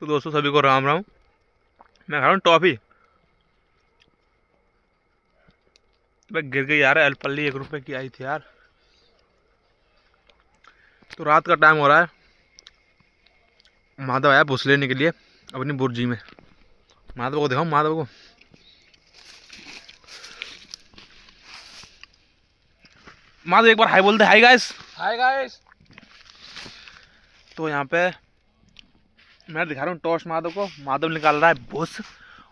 तो दोस्तों सभी को राम राम। मैं खा रहा हूँ टॉफ़ी। मैं गिर गई यार, एलपल्ली 1 रुपए की आई थी यार। तो रात का टाइम हो रहा है, माधव आया भूस लेने के लिए अपनी बुर्जी में। माधव को दिखाऊं, माधव को। माधव एक बार हाय बोल दे। Hi guys. Hi guys. तो यहाँ पे मैं दिखा रहा हूँ टॉस माधव को। माधव निकाल रहा है भूस,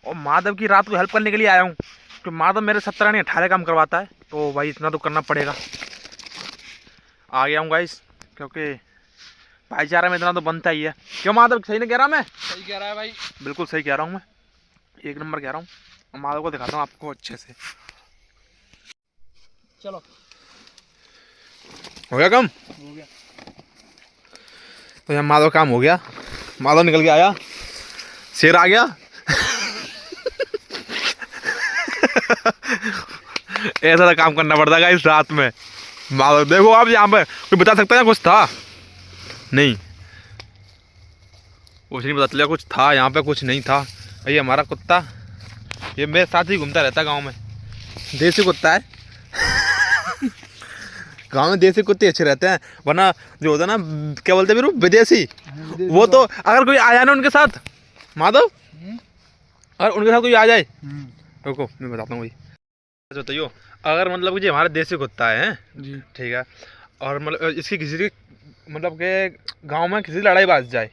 और माधव की रात को हेल्प करने के लिए आया हूँ। तो माधव मेरे 17 नहीं 18 काम करवाता है, तो भाई इतना तो करना पड़ेगा। आ गया हूँ गाइस, क्योंकि भाईचारा में इतना तो बनता ही है। क्यों माधव, सही नहीं कह रहा मैं? सही कह रहा है भाई, बिल्कुल सही कह रहा हूँ मैं, 1 नंबर कह रहा हूँ। माधव को दिखाता हूँ आपको अच्छे से। चलो हो गया काम? हो गया। तो यहाँ माधव काम हो गया, माधव निकल के आया, शेर आ गया। ऐसा तो काम करना पड़ता है इस रात में। माधव देखो आप, यहाँ पे कोई बता सकता है कुछ था? नहीं, कुछ नहीं पता चला। कुछ था यहाँ पे, कुछ नहीं था। ये हमारा कुत्ता, ये मेरे साथ ही घूमता रहता है गाँव में। देसी कुत्ता है। गाँव में देसी कुत्ते अच्छे रहते हैं, वरना जो होता है ना, क्या बोलते हैं फिर, विदेशी। वो तो अगर कोई आया ना उनके साथ, माधव अगर उनके साथ कोई आ जाए, रुको मैं बताता हूँ भाई। बताइयो, अगर मतलब कि हमारा देसी कुत्ता है जी, ठीक है, और मतलब इसकी किसी की मतलब के गांव में किसी लड़ाई बाज जाए,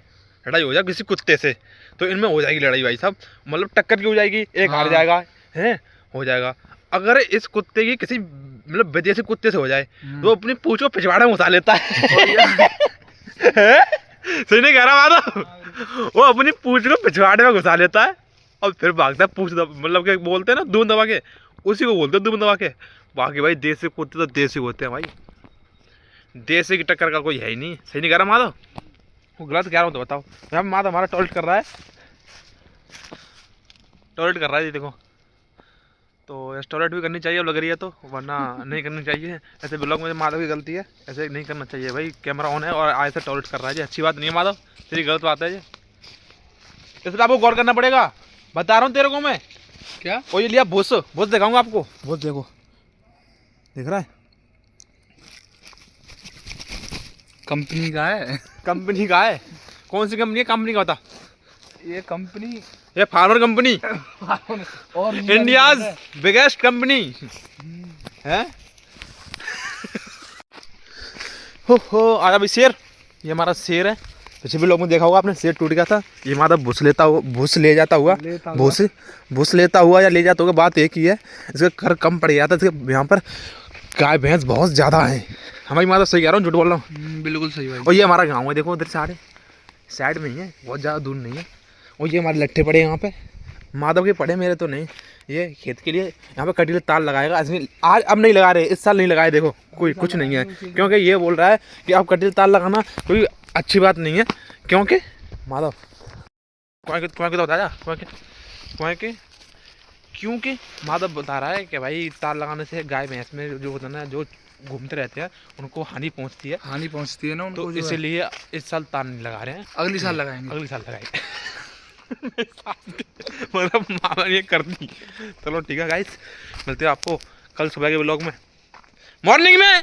लड़ाई हो जाए किसी कुत्ते से, तो इनमें हो जाएगी लड़ाई भाई साहब। मतलब टक्कर की हो जाएगी, एक हार जाएगा है, हो जाएगा। अगर इस कुत्ते की किसी मतलब विदेशी कुत्ते से हो जाए, तो अपनी पूंछ को पिछवाड़े में घुसा लेता है। सही नहीं कह रहा माधव? वो अपनी पूंछ को पिछवाड़े में घुसा लेता है और फिर भागता है। पूंछ मतलब के बोलते हैं ना, दूध दबा के, उसी को बोलते हैं दूध दबा के। बाकी भाई देसी कुत्ते तो देसी होते हैं भाई, देसी की टक्कर का कोई है ही नहीं। सही नहीं कह रहा माधव? वो गलत कह रहा हूँ तो बताओ। यहाँ माधव हमारा टॉयलेट कर रहा है, टॉयलेट कर रहा है जी देखो। तो इस टॉयलेट भी करनी चाहिए अब लग रही है तो, वरना नहीं करनी चाहिए। ऐसे ब्लॉग में माधव की गलती है, ऐसे नहीं करना चाहिए भाई। कैमरा ऑन है और ऐसे टॉयलेट कर रहा है जी, अच्छी बात नहीं है माधव, तेरी गलत बात है जी। इस पर आपको गौर करना पड़ेगा, बता रहा हूँ तेरे को मैं। क्या? और ये लिया भूस, भूस दिखाऊंगा आपको। भूस देखो, दिख रहा है? कंपनी का है। कंपनी का है? कौन सी कंपनी है? कंपनी का बता। ये कंपनी, ये फार्मर कंपनी, और इंडियाज बिगेस्ट कंपनी है। हो आजा भाई शेर। ये हमारा शेर है। पिछले भी लोग में देखा होगा आपने, शेर टूट गया था। ये माधव भूस लेता हुआ, भूस ले जाता हुआ, भूस लेता हुआ या ले जाता हुआ, बात एक ही है। इसका घर कम पड़ गया था, इसके यहाँ पर गाय भैंस बहुत ज़्यादा है। हमारी माधव सही कह रहा हूँ, झूठ बोल रहा हूँ? बिल्कुल सही भाई। और ये हमारा गाँव है, देखो उधर साइड में ही है, बहुत ज़्यादा दूर नहीं है। और ये हमारे लट्ठे पड़े यहाँ पे, माधव के पड़े, मेरे तो नहीं। ये खेत के लिए यहाँ पे कटीले तार लगाएगा इसमें। आज अब नहीं लगा रहे, इस साल नहीं लगाए, देखो कोई कुछ नहीं है, क्योंकि ये बोल रहा है कि अब कटीले तार लगाना कोई अच्छी बात नहीं है। क्योंकि माधव तो बता जा, क्योंकि माधव बता रहा है कि भाई तार लगाने से गाय भैंस में जो होता है ना, जो घूमते रहते हैं उनको हानि पहुंचती है ना उनको, तो इसीलिए इस साल तार नहीं लगा रहे हैं। अगली साल लगाएंगे। अगली साल लगाएंगे। मतलब मामा ये कर दी। चलो ठीक है गाइस, मिलते हैं आपको कल सुबह के व्लॉग में, मॉर्निंग में।